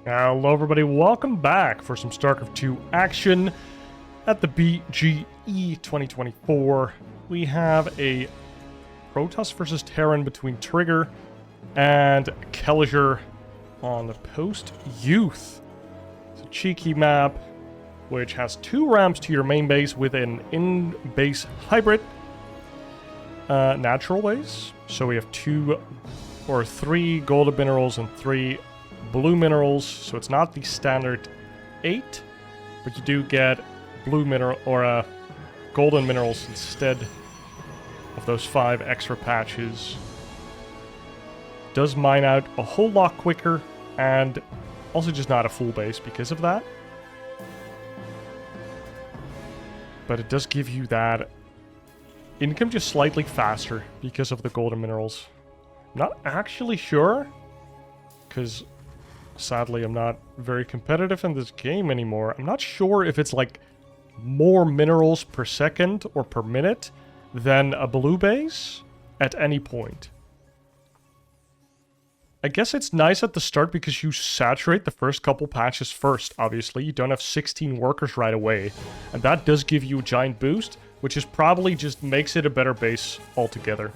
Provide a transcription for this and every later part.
Hello everybody, welcome back for some StarCraft 2 action at the BGE 2024. We have a Protoss versus Terran between Trigger and Kelazhur on the post-youth. It's a cheeky map which has 2 ramps to your main base with an in-base hybrid natural base. So we have 2 or 3 golden minerals and 3 blue minerals, so it's not the standard 8, but you do get blue mineral or golden minerals instead of those 5 extra patches. Does mine out a whole lot quicker, and also just not a full base because of that. But it does give you that income just slightly faster because of the golden minerals. I'm not actually sure, because sadly, I'm not very competitive in this game anymore. I'm not sure if it's like more minerals per second or per minute than a blue base at any point. I guess it's nice at the start because you saturate the first couple patches first, obviously. You don't have 16 workers right away. And that does give you a giant boost, which is probably just makes it a better base altogether.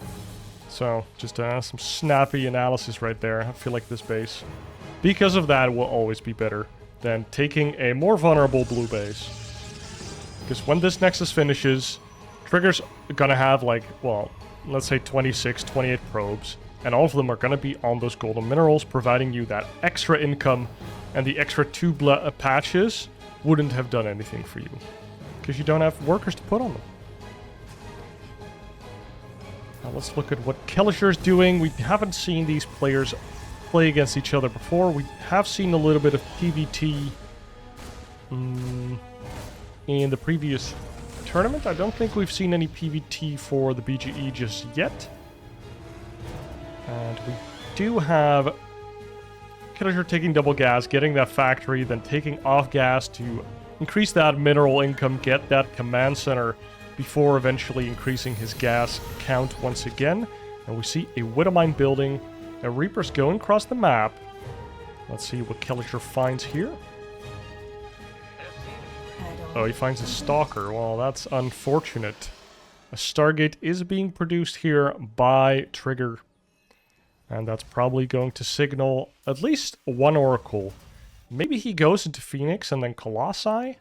So, just some snappy analysis right there. I feel like this base, because of that, will always be better than taking a more vulnerable blue base. Because when this Nexus finishes, Trigger's gonna have like, well, let's say 26, 28 probes, and all of them are gonna be on those golden minerals, providing you that extra income, and the extra 2 patches wouldn't have done anything for you, because you don't have workers to put on them. Now let's look at what Kelazhur's doing. We haven't seen these players play against each other before. We have seen a little bit of PvT in the previous tournament. I don't think we've seen any PvT for the BGE just yet. And we do have Kelazhur taking double gas, getting that factory, then taking off gas to increase that mineral income, get that command center before eventually increasing his gas count once again. And we see a Widowmine building. A Reaper's going across the map. Let's see what Kelazhur finds here. Oh, he finds a Stalker. Well, that's unfortunate. A Stargate is being produced here by Trigger. And that's probably going to signal at least 1 Oracle. Maybe he goes into Phoenix and then Colossi?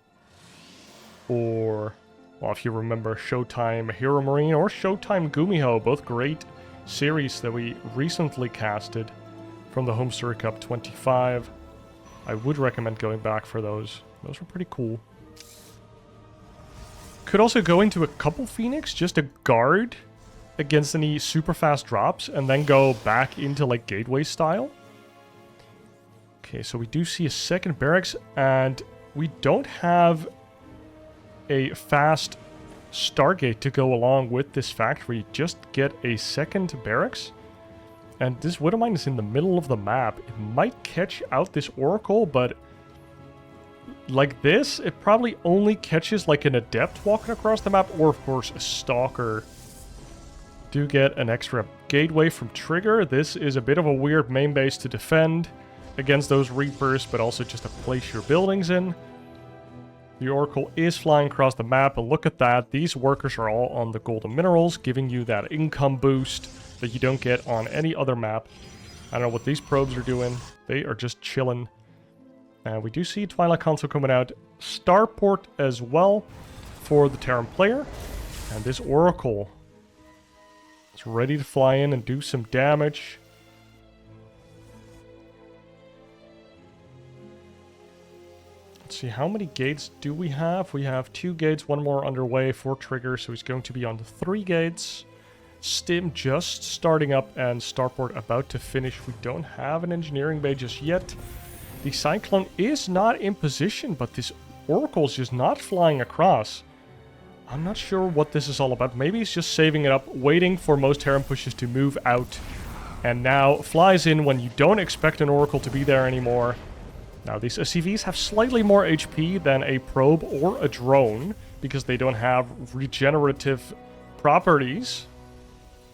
Or, well, if you remember Showtime Hero Marine or Showtime Gumiho, both great series that we recently casted from the Home Story Cup 25. I would recommend going back for those. Those were pretty cool. Could also go into a couple Phoenix just to guard against any super fast drops and then go back into like Gateway style. Okay, so we do see a second barracks and we don't have a fast Stargate to go along with this factory. Just get a second barracks, and this Widowmine is in the middle of the map. It might catch out this Oracle, but like this, it probably only catches like an Adept walking across the map, or of course a Stalker. Do get an extra gateway from Trigger. This is a bit of a weird main base to defend against those Reapers, but also just to place your buildings in. The Oracle is flying across the map, and look at that. These workers are all on the golden minerals, giving you that income boost that you don't get on any other map. I don't know what these probes are doing. They are just chilling. And we do see Twilight Console coming out. Starport as well for the Terran player. And this Oracle is ready to fly in and do some damage. Let's see, how many gates do we have? We have 2 gates, 1 more underway for Trigger, so he's going to be on 3 gates. Stim just starting up and Starport about to finish. We don't have an engineering bay just yet. The Cyclone is not in position, but this Oracle's just not flying across. I'm not sure what this is all about. Maybe he's just saving it up, waiting for most Terran pushes to move out. And now flies in when you don't expect an Oracle to be there anymore. Now, these SCVs have slightly more HP than a probe or a drone, because they don't have regenerative properties.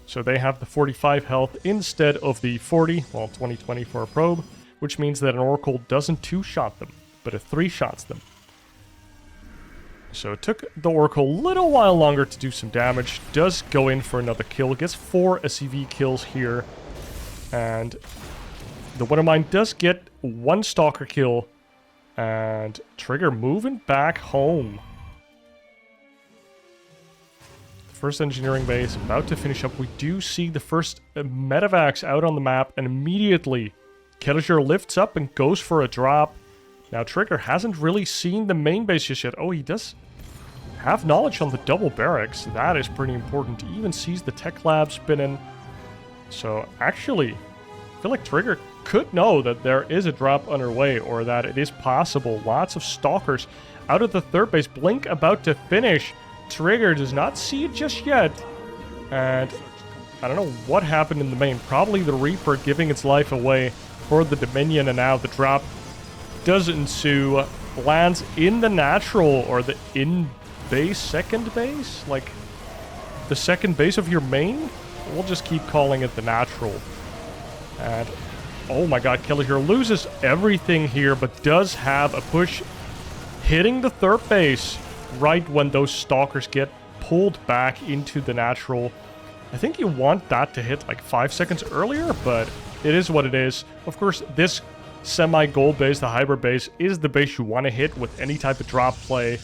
So they have the 45 health instead of the 40, well, 20-20 for a probe. which means that an Oracle doesn't two-shot them, but it three-shots them. So it took the Oracle a little while longer to do some damage. Does go in for another kill. Gets 4 SCV kills here. And the Wondermind does get 1 Stalker kill. And Trigger moving back home. First engineering base about to finish up. We do see the first medevacs out on the map. And immediately, Kelazhur lifts up and goes for a drop. Now, Trigger hasn't really seen the main base just yet. Oh, he does have knowledge on the double barracks. That is pretty important. He even sees the tech lab spinning. So, actually, I feel like Trigger could know that there is a drop underway or that it is possible. Lots of stalkers out of the third base. Blink about to finish. Trigger does not see it just yet. And I don't know what happened in the main. Probably the Reaper giving its life away for the Dominion, and now the drop does ensue. Lands in the natural, or the in-base second base? Like, the second base of your main? We'll just keep calling it the natural. And, oh my god, Kelazhur loses everything here, but does have a push hitting the third base right when those stalkers get pulled back into the natural. I think you want that to hit like 5 seconds earlier, but it is what it is. Of course, this semi-gold base, the hybrid base, is the base you want to hit with any type of drop play,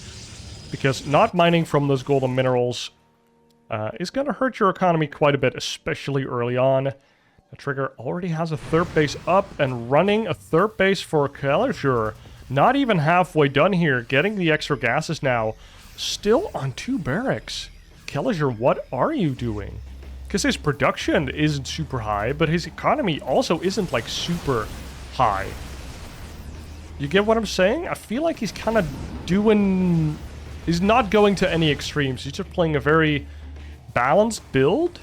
because not mining from those golden minerals is going to hurt your economy quite a bit, especially early on. The Trigger already has a third base up and running. A third base for Kelazhur. Not even halfway done here, getting the extra gases now. Still on 2 barracks. Kelazhur, what are you doing? Because his production isn't super high, but his economy also isn't like super high. You get what I'm saying? I feel like he's kind of doing... He's not going to any extremes. He's just playing a very balanced build,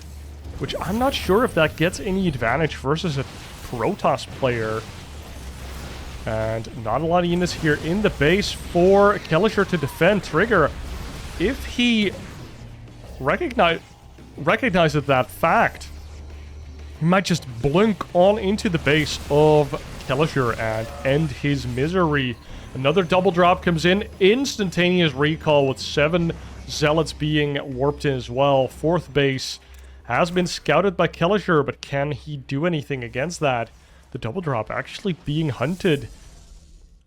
which I'm not sure if that gets any advantage versus a Protoss player. And not a lot of units here in the base for Kelazhur to defend. Trigger, if he recognizes that fact, he might just blink on into the base of Kelazhur and end his misery. Another double drop comes in. Instantaneous recall with 7 zealots being warped in as well. Fourth base has been scouted by Kelazhur, but can he do anything against that? The double drop actually being hunted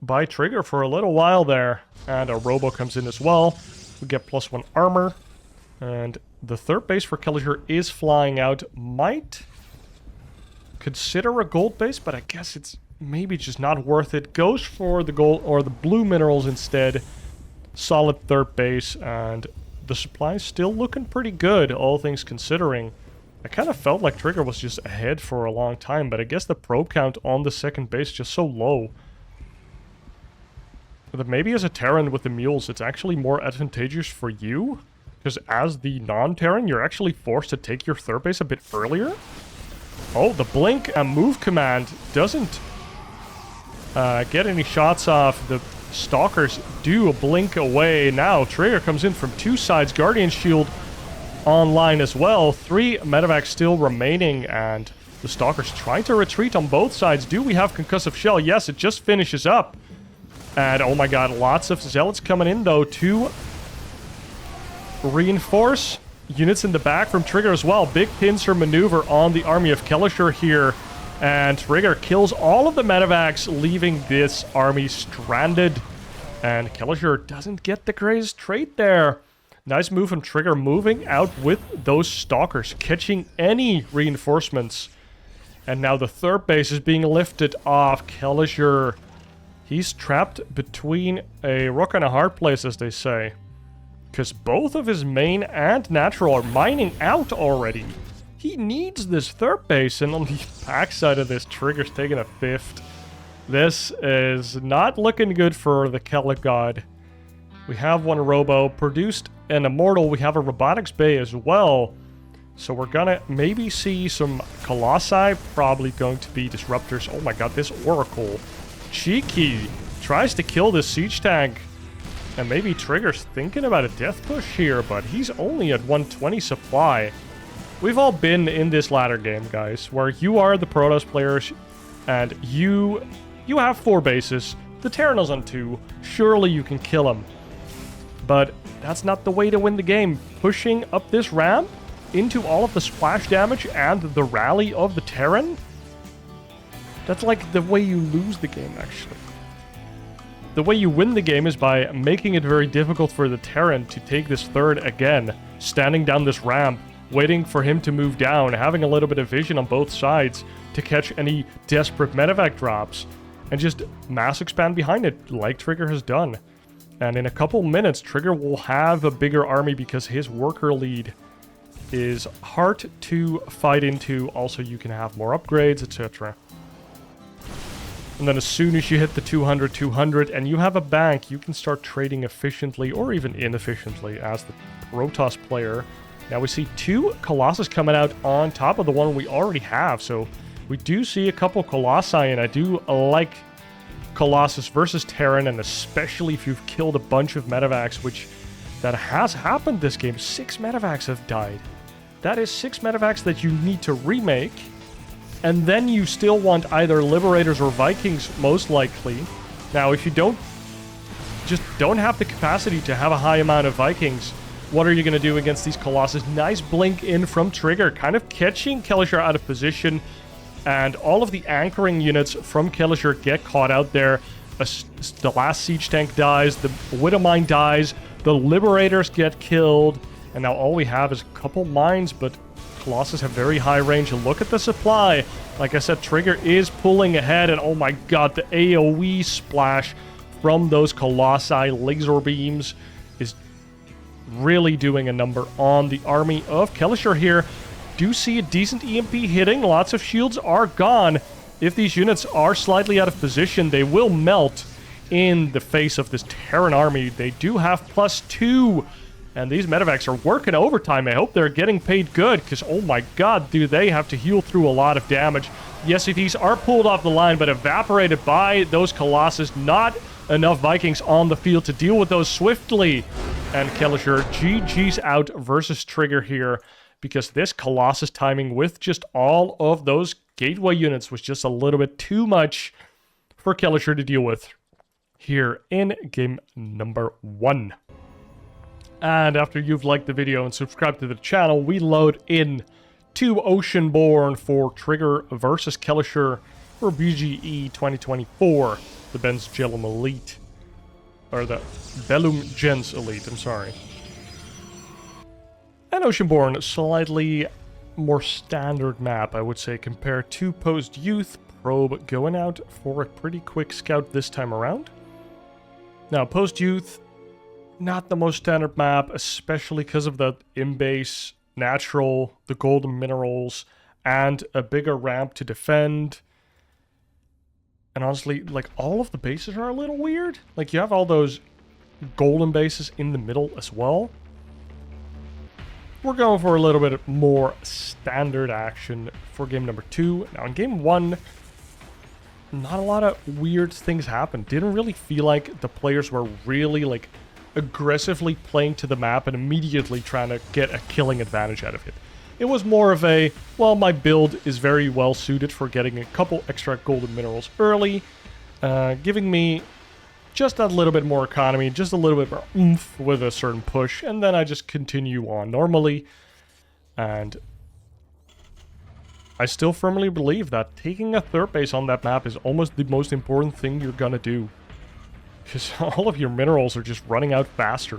by Trigger for a little while there. And a robo comes in as well. We get +1 armor. And the third base for Kelazhur is flying out. Might consider a gold base, but I guess it's maybe just not worth it. Goes for the gold or the blue minerals instead. Solid third base, and the supply's still looking pretty good, all things considering. I kind of felt like Trigger was just ahead for a long time, but I guess the probe count on the second base is just so low that maybe as a Terran with the mules, it's actually more advantageous for you. Because as the non-Terran, you're actually forced to take your third base a bit earlier. Oh, the blink and move command doesn't get any shots off. The stalkers do blink away. Now, Trigger comes in from 2 sides. Guardian Shield online as well. 3 medevacs still remaining, and the stalkers trying to retreat on both sides. Do we have concussive shell? Yes, it just finishes up. And oh my god, lots of zealots coming in though to reinforce. Units in the back from Trigger as well. Big pincer maneuver on the army of Kelazhur here. And Trigger kills all of the medevacs, leaving this army stranded. And Kelazhur doesn't get the greatest trade there. Nice move from Trigger, moving out with those stalkers, catching any reinforcements. And now the third base is being lifted off. Kelazhur, he's trapped between a rock and a hard place, as they say. Because both of his main and natural are mining out already. He needs this third base, and on the backside of this, Trigger's taking a 5th. This is not looking good for the Kelagod. We have 1 robo, produced an immortal. We have a robotics bay as well. So we're gonna maybe see some colossi, probably going to be disruptors. Oh my god, this oracle. Cheeky. Tries to kill this siege tank. And maybe Trigger's thinking about a death push here, but he's only at 120 supply. We've all been in this ladder game, guys, where you are the Protoss players. and you have 4 bases. The Terran is on 2. Surely you can kill him. But that's not the way to win the game. Pushing up this ramp into all of the splash damage and the rally of the Terran, that's like the way you lose the game, actually. The way you win the game is by making it very difficult for the Terran to take this third again, standing down this ramp, waiting for him to move down, having a little bit of vision on both sides to catch any desperate medevac drops, and just mass expand behind it, like Trigger has done. And in a couple minutes, Trigger will have a bigger army because his worker lead is hard to fight into. Also, you can have more upgrades, etc. And then as soon as you hit the 200 and you have a bank, you can start trading efficiently or even inefficiently as the Protoss player. Now we see 2 Colossus coming out on top of the one we already have. So we do see a couple Colossi, and I do like Colossus versus Terran, and especially if you've killed a bunch of medevacs, which that has happened this game. 6 medevacs have died. That is 6 medevacs that you need to remake. And then you still want either Liberators or Vikings, most likely. Now, if you don't have the capacity to have a high amount of Vikings, what are you going to do against these Colossus? Nice blink in from Trigger, kind of catching Kelazhur out of position. And all of the anchoring units from Kelazhur get caught out there. The last siege tank dies, the Widowmine dies, the Liberators get killed. And now all we have is a couple mines, but Colossus have very high range. Look at the supply. Like I said, Trigger is pulling ahead, and oh my god, the AoE splash from those Colossi laser beams is really doing a number on the army of Kelazhur here. Do see a decent EMP hitting. Lots of shields are gone. If these units are slightly out of position, they will melt in the face of this Terran army. They do have +2. And these medevacs are working overtime. I hope they're getting paid good, because oh my god, do they have to heal through a lot of damage. The SCVs are pulled off the line, but evaporated by those Colossus. Not enough Vikings on the field to deal with those swiftly. And Kelazhur, GG's out versus Trigger here, because this Colossus timing with just all of those gateway units was just a little bit too much for Kelazhur to deal with here in game number 1. And after you've liked the video and subscribed to the channel, we load in to Oceanborn for Trigger versus Kelazhur for BGE 2024, the Ben's Bellum Elite. Or the Bellum Gens Elite, I'm sorry. And Oceanborn, slightly more standard map, I would say, compared to Post-Youth. Probe going out for a pretty quick scout this time around. Now, Post-Youth, not the most standard map, especially because of the in-base, natural, the golden minerals, and a bigger ramp to defend. And honestly, like, all of the bases are a little weird. Like, you have all those golden bases in the middle as well. We're going for a little bit more standard action for game number 2. Now, in game 1, not a lot of weird things happened. Didn't really feel like the players were really, like, aggressively playing to the map and immediately trying to get a killing advantage out of it. It was more of a, well, my build is very well suited for getting a couple extra golden minerals early, giving me just a little bit more economy, just a little bit more oomph with a certain push, and then I just continue on normally. And I still firmly believe that taking a third base on that map is almost the most important thing you're gonna do, because all of your minerals are just running out faster.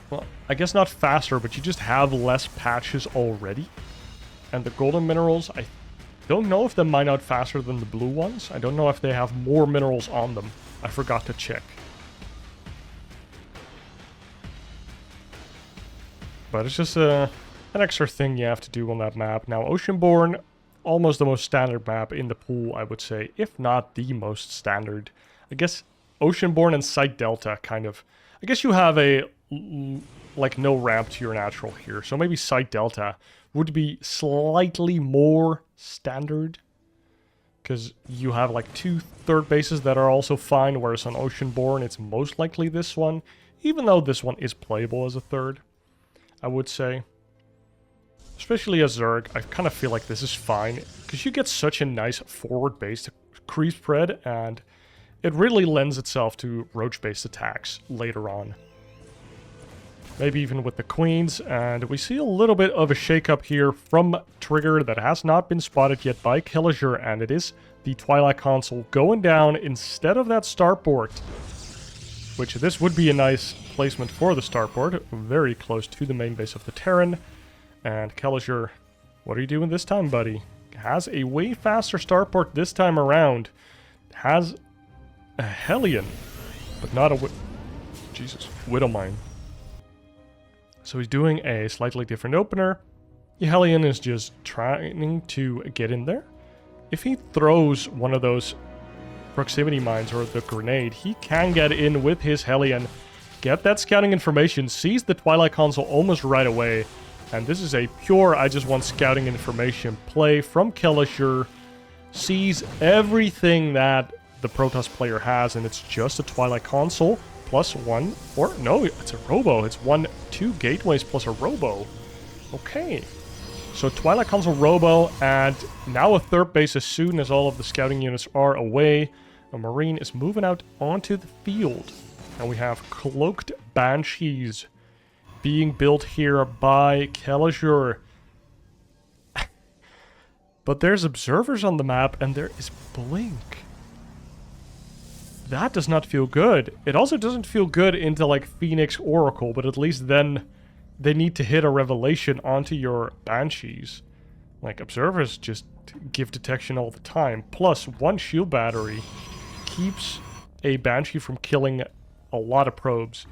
Well, I guess not faster, but you just have less patches already. And the golden minerals, I don't know if they mine out faster than the blue ones. I don't know if they have more minerals on them. I forgot to check. But it's just an extra thing you have to do on that map. Now, Oceanborn, almost the most standard map in the pool, I would say, if not the most standard. I guess Oceanborn and Site Delta kind of... I guess you have a, like, no ramp to your natural here, so maybe Site Delta would be slightly more standard, because you have, like, 2 third bases that are also fine, whereas on Oceanborn it's most likely this one, even though this one is playable as a third, I would say. Especially as Zerg, I kind of feel like this is fine. Because you get such a nice forward-based creep spread, and it really lends itself to roach-based attacks later on. Maybe even with the queens, and we see a little bit of a shakeup here from Trigger that has not been spotted yet by Kelazhur, and it is the Twilight Console going down instead of that starport. Which this would be a nice placement for the starport, very close to the main base of the Terran. And Kelazhur, what are you doing this time, buddy? Has a way faster starport this time around. Has a Hellion, but not a Widowmine. So he's doing a slightly different opener. The Hellion is just trying to get in there. If he throws one of those proximity mines or the grenade, he can get in with his Hellion, get that scouting information, sees the Twilight Console almost right away. And this is a pure I just want scouting information play from Kelazhur. Sees everything that the Protoss player has, and it's just a Twilight Console plus one, or no, it's a Robo. It's 2 gateways plus a Robo. Okay. So Twilight Console Robo, and now a third base as soon as all of the scouting units are away. A Marine is moving out onto the field. And we have Cloaked Banshees being built here by Kelazhur. But there's observers on the map, and there is Blink. That does not feel good. It also doesn't feel good into like Phoenix Oracle, but at least then they need to hit a revelation onto your Banshees. Like, observers just give detection all the time. Plus, 1 shield battery keeps a Banshee from killing a lot of probes.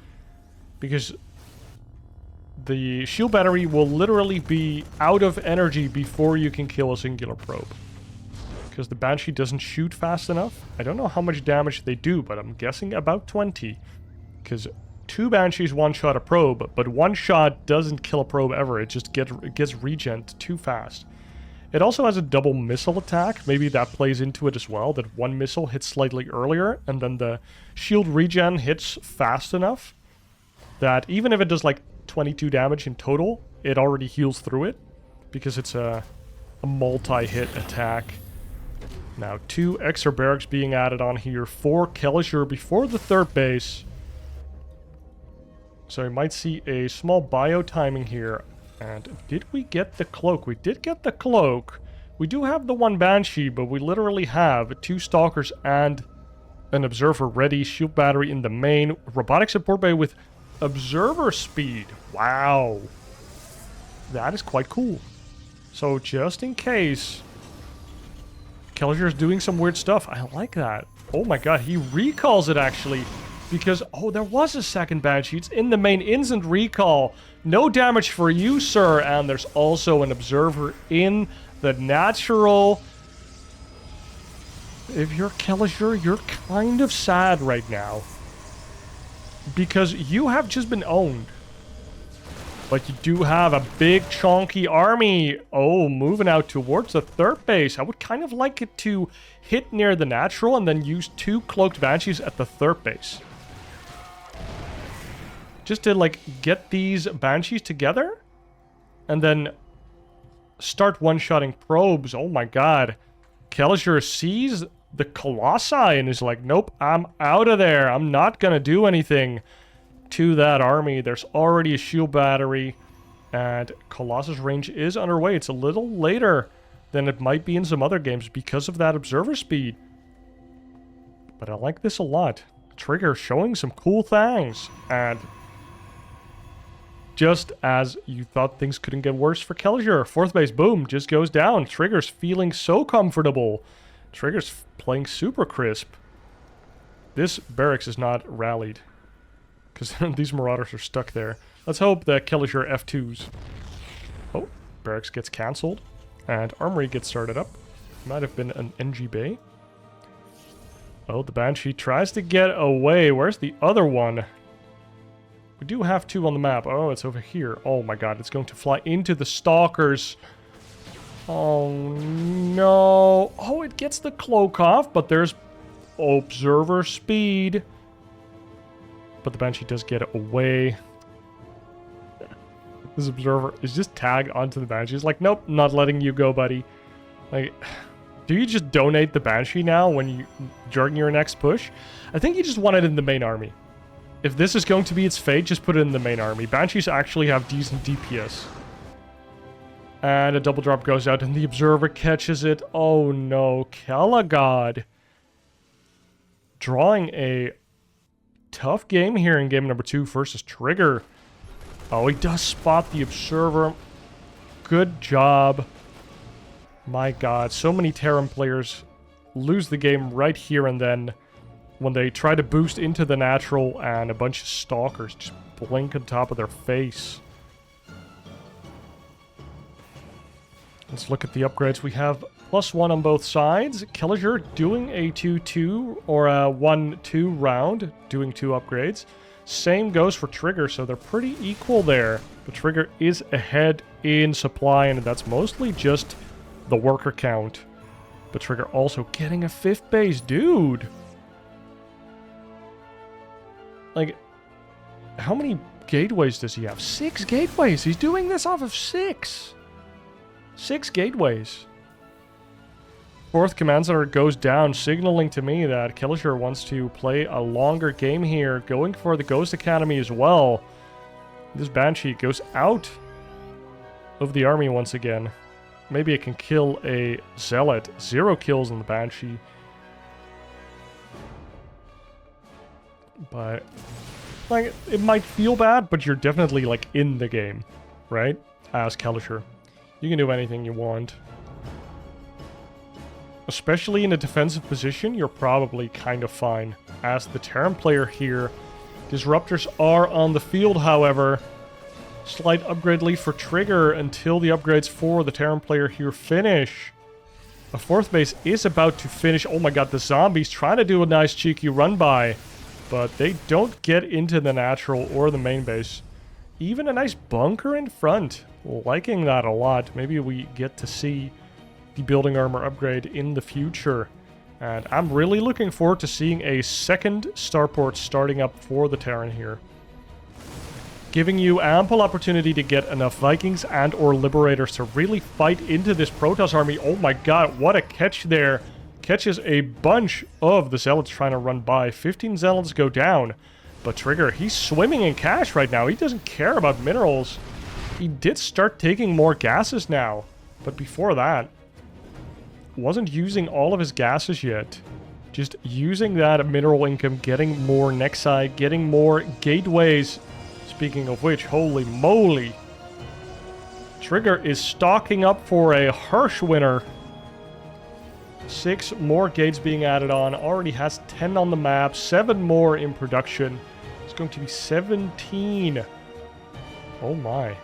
Because the shield battery will literally be out of energy before you can kill a singular probe. Because the Banshee doesn't shoot fast enough. I don't know how much damage they do, but I'm guessing about 20. Because 2 Banshees one-shot a probe, but 1 shot doesn't kill a probe ever. It just gets regen too fast. It also has a double missile attack. Maybe that plays into it as well, that 1 missile hits slightly earlier, and then the shield regen hits fast enough that even if it does like 22 damage in total, it already heals through it, because it's a multi-hit attack. Now, 2 extra barracks being added on here for Kelazhur before the third base. So we might see a small bio timing here. And did we get the cloak? We did get the cloak. We do have the 1 Banshee, but we literally have 2 Stalkers and an Observer ready. Shield battery in the main. Robotic support bay with Observer speed. Wow. That is quite cool. So just in case Kelazhur is doing some weird stuff. I like that. Oh my god, he recalls it actually. Because, oh, there was a second Banshee. It's in the main instant recall. No damage for you, sir. And there's also an Observer in the natural. If you're Kelazhur, you're kind of sad right now. Because you have just been owned. But you do have a big, chonky army. Oh, moving out towards the third base. I would kind of like it to hit near the natural and then use 2 Cloaked Banshees at the third base. Just to, like, get these Banshees together. And then start one-shotting probes. Oh my god. Kelazhur sees the Colossi and is like, nope, I'm out of there. I'm not gonna do anything to that army. There's already a shield battery. And Colossus range is underway. It's a little later than it might be in some other games because of that observer speed. But I like this a lot. Trigger showing some cool things. And just as you thought things couldn't get worse for Kelazhur, fourth base, boom, just goes down. Trigger's feeling so comfortable. Trigger's playing super crisp. This barracks is not rallied, because these Marauders are stuck there. Let's hope that Kelazhur F2s. Oh, barracks gets cancelled. And armory gets started up. Might have been an NG Bay. Oh, the Banshee tries to get away. Where's the other one? We do have 2 on the map. Oh, it's over here. Oh my god, it's going to fly into the Stalkers. Oh no. Oh, it gets the cloak off, but there's observer speed. But the Banshee does get away. This observer is just tagged onto the Banshee. He's like, nope, not letting you go, buddy. Like, do you just donate the Banshee now during your next push? I think you just want it in the main army. If this is going to be its fate, just put it in the main army. Banshees actually have decent DPS. And a double drop goes out and the observer catches it. Oh no, Kelagod. Drawing a tough game here in game number 2 versus Trigger. Oh, he does spot the observer. Good job. My god, so many Terran players lose the game right here and then when they try to boost into the natural and a bunch of stalkers just blink on top of their face. Let's look at the upgrades. We have +1 on both sides. Kelazhur doing a 2-2 or a 1-2 round, doing 2 upgrades. Same goes for Trigger, so they're pretty equal there. But Trigger is ahead in supply, and that's mostly just the worker count. But Trigger also getting a 5th base, dude. Like, how many gateways does he have? 6 gateways. He's doing this off of 6. 6 gateways. 4th command center goes down, signaling to me that Kelazhur wants to play a longer game here, going for the Ghost Academy as well. This Banshee goes out of the army once again. Maybe it can kill a Zealot. 0 kills on the Banshee. But, like, it might feel bad, but you're definitely, like, in the game, right? As Kelazhur. You can do anything you want. Especially in a defensive position, you're probably kind of fine. As the Terran player here, Disruptors are on the field, however. Slight upgrade lead for Trigger until the upgrades for the Terran player here finish. A 4th base is about to finish. Oh my god, the zombies trying to do a nice cheeky run by. But they don't get into the natural or the main base. Even a nice bunker in front. Liking that a lot. Maybe we get to see the building armor upgrade in the future. And I'm really looking forward to seeing a 2nd starport starting up for the Terran here. Giving you ample opportunity to get enough Vikings and or Liberators to really fight into this Protoss army. Oh my god, what a catch there. Catches a bunch of the Zealots trying to run by. 15 Zealots go down. But Trigger, he's swimming in cash right now. He doesn't care about minerals. He did start taking more gases now. But before that, wasn't using all of his gases yet. Just using that mineral income, getting more Nexi, getting more gateways. Speaking of which, holy moly. Trigger is stocking up for a harsh winner. 6 more gates being added on. Already has 10 on the map. 7 more in production. It's going to be 17. Oh my.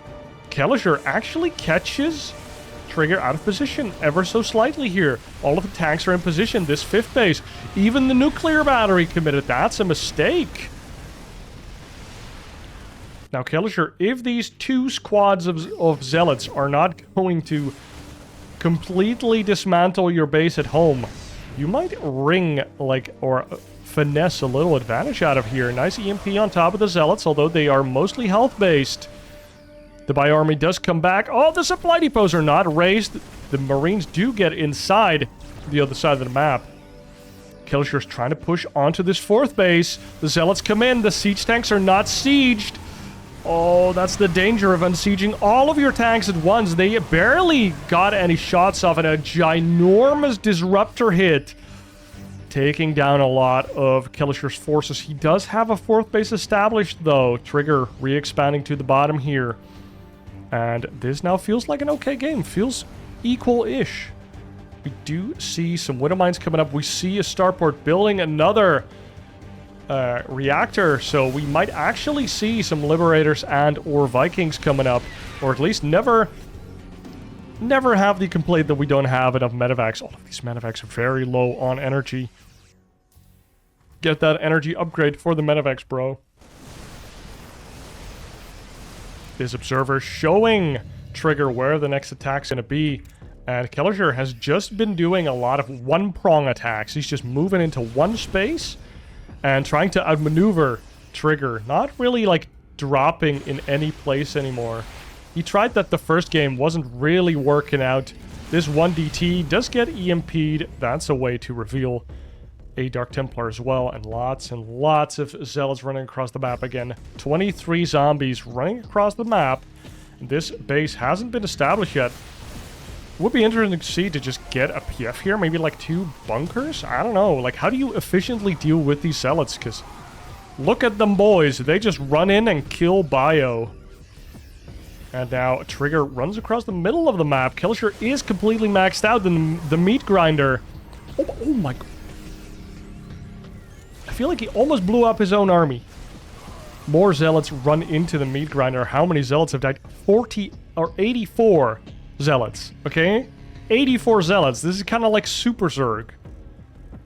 Kelazhur actually catches Trigger out of position ever so slightly here. All of the tanks are in position. This 5th base. Even the nuclear battery committed. That's a mistake. Now, Kelazhur, if these 2 squads of Zealots are not going to completely dismantle your base at home, you might wring, like, or finesse a little advantage out of here. Nice EMP on top of the Zealots, although they are mostly health-based. The Bi-Army does come back. Oh, the supply depots are not raised. The Marines do get inside the other side of the map. Kelazhur's trying to push onto this 4th base. The Zealots come in. The siege tanks are not sieged. Oh, that's the danger of unsieging all of your tanks at once. They barely got any shots off, and a ginormous disruptor hit. Taking down a lot of Kelazhur's forces. He does have a 4th base established, though. Trigger re-expanding to the bottom here. And this now feels like an okay game. Feels equal-ish. We do see some Widow Mines coming up. We see a starport building another reactor. So we might actually see some Liberators and or Vikings coming up. Or at least never have the complaint that we don't have enough medevacs. All of these medevacs are very low on energy. Get that energy upgrade for the medevacs, bro. This observer showing Trigger where the next attack's going to be. And Kelazhur has just been doing a lot of one-prong attacks. He's just moving into one space and trying to outmaneuver Trigger. Not really, like, dropping in any place anymore. He tried that the first game, wasn't really working out. This 1DT does get EMP'd. That's a way to reveal a Dark Templar as well. And lots of Zealots running across the map again. 23 zombies running across the map. This base hasn't been established yet. Would be interesting to see to just get a PF here. Maybe like 2 bunkers? I don't know. Like, how do you efficiently deal with these Zealots? Because look at them boys. They just run in and kill Bio. And now Trigger runs across the middle of the map. Kelazhur is completely maxed out in the meat grinder. Oh my... I feel like he almost blew up his own army. More Zealots run into the meat grinder. How many Zealots have died? 40 or 84 Zealots, okay? 84 Zealots. This is kind of like Super Zerg.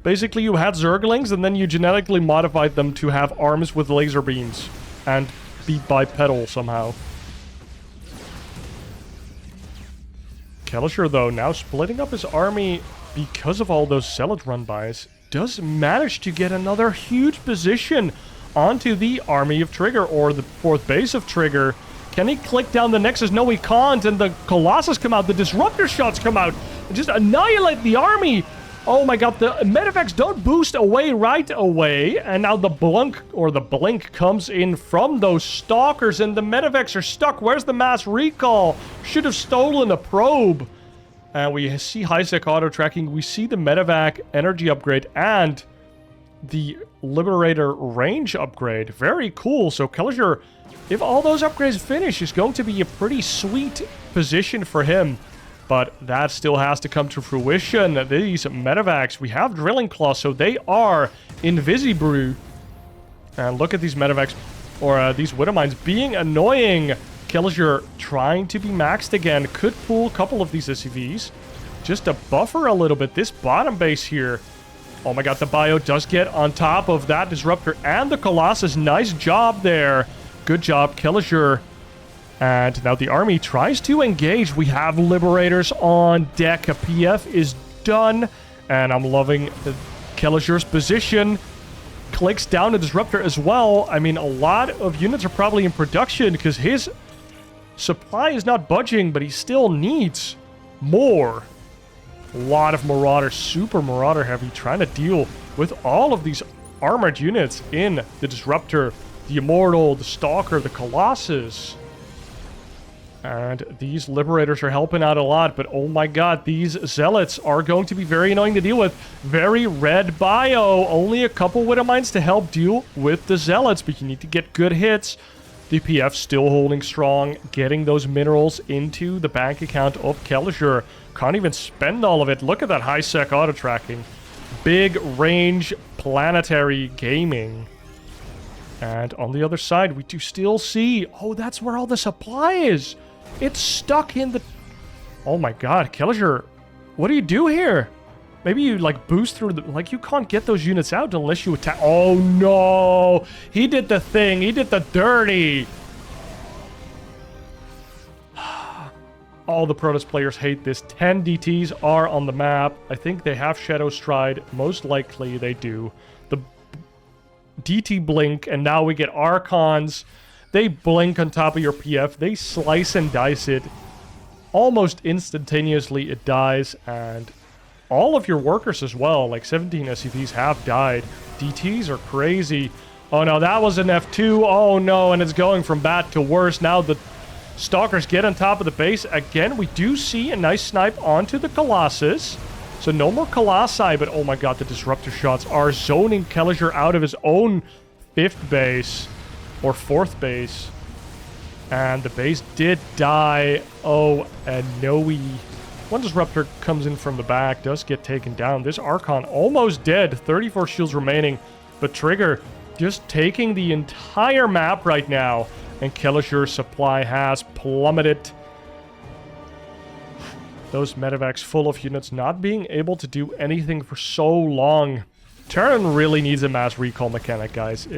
Basically, you had Zerglings, and then you genetically modified them to have arms with laser beams. And be bipedal somehow. Kelazhur, though, now splitting up his army because of all those Zealot run-bys, does manage to get another huge position onto the army of Trigger, or the 4th base of Trigger. Can he click down the Nexus? No, he can't, and the Colossus come out, the Disruptor shots come out, and just annihilate the army. Oh my god, the Medivacs don't boost away right away, and now the blink comes in from those Stalkers, and the Medivacs are stuck. Where's the mass recall? Should have stolen a probe. And we see high-sec auto-tracking, we see the Medivac energy upgrade, and the Liberator range upgrade. Very cool. So Kelazhur, if all those upgrades finish, is going to be a pretty sweet position for him. But that still has to come to fruition. These Medivacs, we have Drilling Claws, so they are Invisibrew. And look at these Medivacs, or these Widowmines being annoying. Kelazhur trying to be maxed again. Could pull a couple of these SCVs. Just to buffer a little bit. This bottom base here. Oh my god, the Bio does get on top of that Disruptor and the Colossus. Nice job there. Good job, Kelazhur. And now the army tries to engage. We have Liberators on deck. A PF is done. And I'm loving Kelazhur's position. Clicks down a Disruptor as well. I mean, a lot of units are probably in production because his supply is not budging, but he still needs more. A lot of Marauders, super Marauder heavy, trying to deal with all of these armored units in the Disruptor, the Immortal, the Stalker, the Colossus. And these Liberators are helping out a lot, but oh my god, these Zealots are going to be very annoying to deal with. Very red bio, only a couple Widowmines to help deal with the Zealots, but you need to get good hits. The PF still holding strong, getting those minerals into the bank account of Kelazhur. Can't even spend all of it. Look at that high-sec auto-tracking. Big range planetary gaming. And on the other side, we do still see... Oh, that's where all the supply is. It's stuck in the... Oh my god, Kelazhur. What do you do here? Maybe you, like, boost through the... Like, you can't get those units out unless you attack... Oh, no! He did the thing. He did the dirty. All the Protoss players hate this. 10 DTs are on the map. I think they have Shadow Stride. Most likely they do. The DT blink, and now we get Archons. They blink on top of your PF. They slice and dice it. Almost instantaneously it dies, and all of your workers as well, like 17 SCVs have died. DTs are crazy. Oh no, that was an F2. Oh no, and it's going from bad to worse. Now the Stalkers get on top of the base. Again, we do see a nice snipe onto the Colossus. So no more Colossi, but oh my god, the Disruptor shots are zoning Kelazhur out of his own 5th base. Or 4th base. And the base did die. Oh, and no, one Disruptor comes in from the back, does get taken down. This Archon almost dead, 34 shields remaining. But Trigger just taking the entire map right now. And Kelazhur's supply has plummeted. Those Medivacs full of units not being able to do anything for so long. Terran really needs a mass recall mechanic, guys.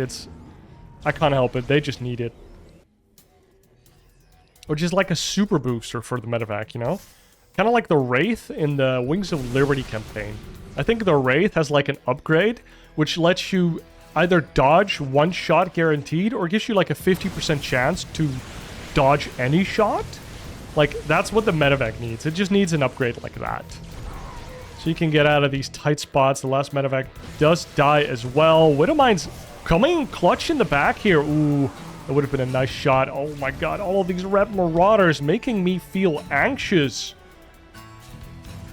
I can't help it. They just need it. Or just like a super booster for the Medivac, you know? Kind of like the Wraith in the Wings of Liberty campaign. I think the Wraith has like an upgrade, which lets you either dodge one shot guaranteed, or gives you like a 50% chance to dodge any shot. Like, that's what the medevac needs. It just needs an upgrade like that. So you can get out of these tight spots. The last medevac does die as well. Widowmine's coming clutch in the back here. Ooh, that would have been a nice shot. Oh my god, all of these red marauders making me feel anxious.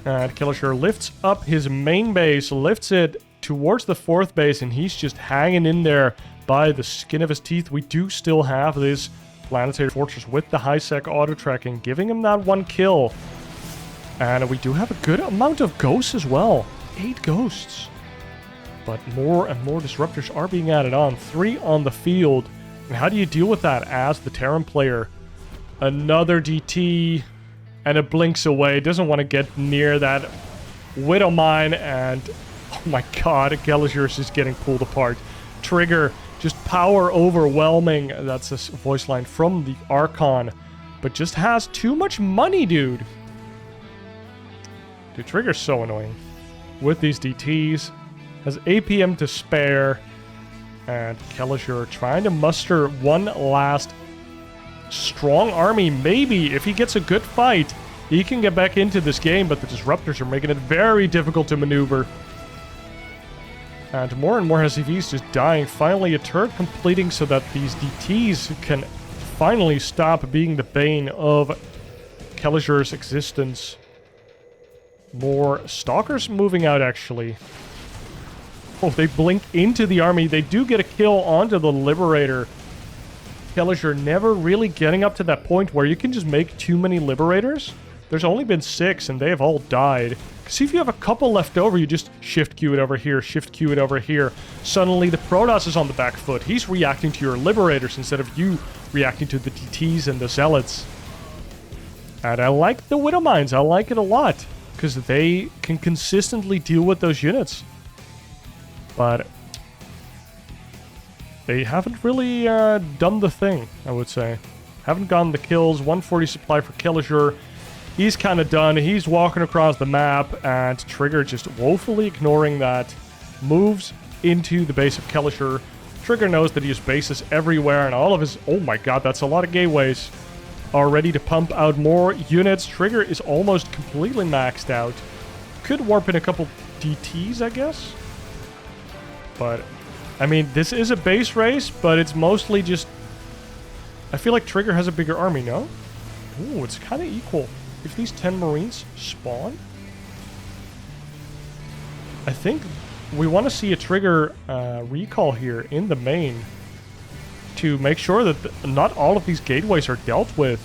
And Kelazhur lifts up his main base, lifts it towards the 4th base, and he's just hanging in there by the skin of his teeth. We do still have this planetary fortress with the high-sec auto-tracking, giving him that 1 kill. And we do have a good amount of ghosts as well. 8 ghosts. But more and more disruptors are being added on. 3 on the field. And how do you deal with that as the Terran player? Another DT, and it blinks away. Doesn't want to get near that Widow Mine, and oh my god, Kelazhur is just getting pulled apart. Trigger, just power overwhelming. That's a voice line from the Archon, but just has too much money, dude. Dude, Trigger's so annoying with these DTs. Has APM to spare, and Kelazhur trying to muster one last strong army. Maybe if he gets a good fight, he can get back into this game, but the disruptors are making it very difficult to maneuver. And more SCVs just dying. Finally, a turret completing so that these DTs can finally stop being the bane of Kelazhur's existence. More stalkers moving out, actually. Oh, they blink into the army. They do get a kill onto the Liberator. Kelazhur never really getting up to that point where you can just make too many Liberators. There's only been 6, and they have all died. See, if you have a couple left over, you just shift queue it over here, shift queue it over here. Suddenly, the Protoss is on the back foot. He's reacting to your Liberators instead of you reacting to the DTs and the Zealots. And I like the Widow Mines. I like it a lot, because they can consistently deal with those units. But they haven't really done the thing, I would say. Haven't gotten the kills. 140 supply for Kelazhur. He's kind of done. He's walking across the map, and Trigger just woefully ignoring that. Moves into the base of Kelazhur. Trigger knows that he has bases everywhere, and all of his... Oh my god, that's a lot of gateways. Are ready to pump out more units. Trigger is almost completely maxed out. Could warp in a couple DTs, I guess. But, I mean, this is a base race, but it's mostly just... I feel like Trigger has a bigger army, no? Ooh, it's kind of equal. If these 10 Marines spawn, I think we want to see a Trigger recall here in the main to make sure that not all of these gateways are dealt with.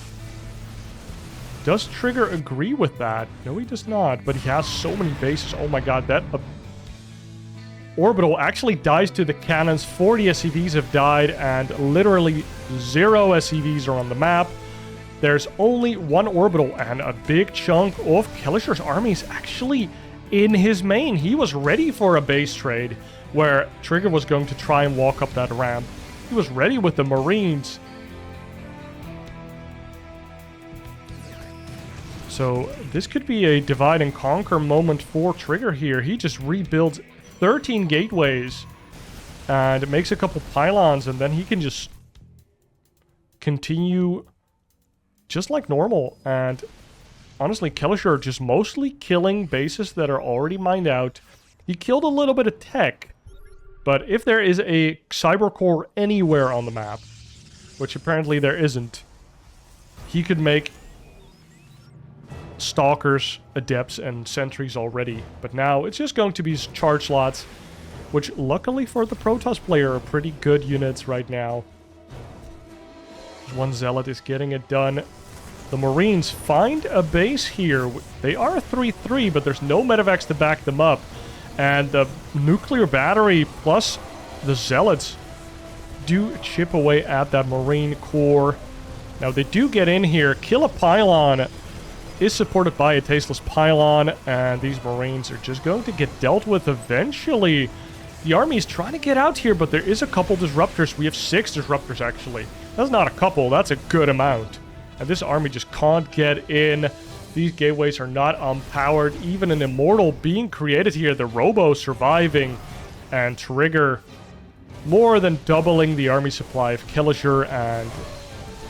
Does Trigger agree with that? No, he does not, but he has so many bases. Oh my god, that orbital actually dies to the cannons. 40 SCVs have died, and literally 0 SCVs are on the map. There's only 1 orbital, and a big chunk of Kelazhur's army is actually in his main. He was ready for a base trade where Trigger was going to try and walk up that ramp. He was ready with the Marines. So this could be a divide and conquer moment for Trigger here. He just rebuilds 13 gateways and makes a couple pylons, and then he can just continue just like normal. And honestly, Kelazhur just mostly killing bases that are already mined out. He killed a little bit of tech, but if there is a cyber core anywhere on the map, which apparently there isn't, he could make stalkers, adepts, and sentries already. But now it's just going to be charge slots, which luckily for the Protoss player are pretty good units right now. One Zealot is getting it done. The Marines find a base here. They are 3-3, but there's no medevacs to back them up. And the nuclear battery plus the Zealots do chip away at that Marine core. Now they do get in here. Kill a pylon is supported by a tasteless pylon, and these Marines are just going to get dealt with eventually. The army is trying to get out here, but there is a couple disruptors. We have 6 disruptors, actually. That's not a couple, that's a good amount. And this army just can't get in. These gateways are not unpowered. Even an immortal being created here. The Robo surviving. And Trigger more than doubling the army supply of Kelazhur. And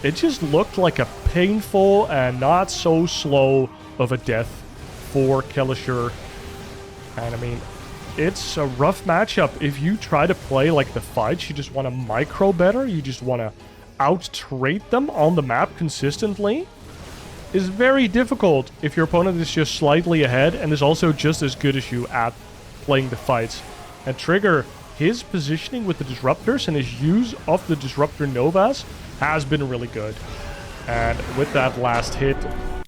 it just looked like a painful and not so slow of a death for Kelazhur. And I mean, it's a rough matchup. If you try to play like the fights, you just want to micro better, you just want to out-trade them on the map consistently, is very difficult if your opponent is just slightly ahead and is also just as good as you at playing the fights. And Trigger, his positioning with the Disruptors and his use of the Disruptor Novas has been really good. And with that last hit,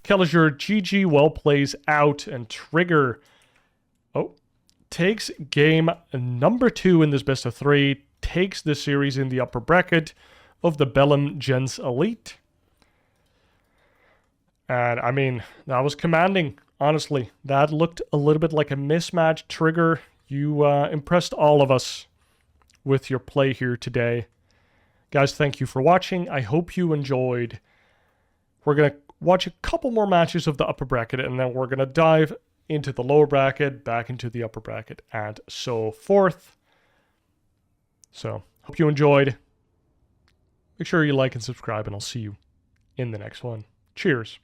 Kelazhur GG well plays out, and Trigger takes game number 2 in this best of 3, takes the series in the upper bracket of the Bellum Gens Elite. And I mean, that was commanding, honestly. That looked a little bit like a mismatch. Trigger, you impressed all of us with your play here today. Guys, thank you for watching. I hope you enjoyed. We're going to watch a couple more matches of the upper bracket, and then we're going to dive into the lower bracket, back into the upper bracket, and so forth. So, hope you enjoyed. Make sure you like and subscribe, and I'll see you in the next one. Cheers.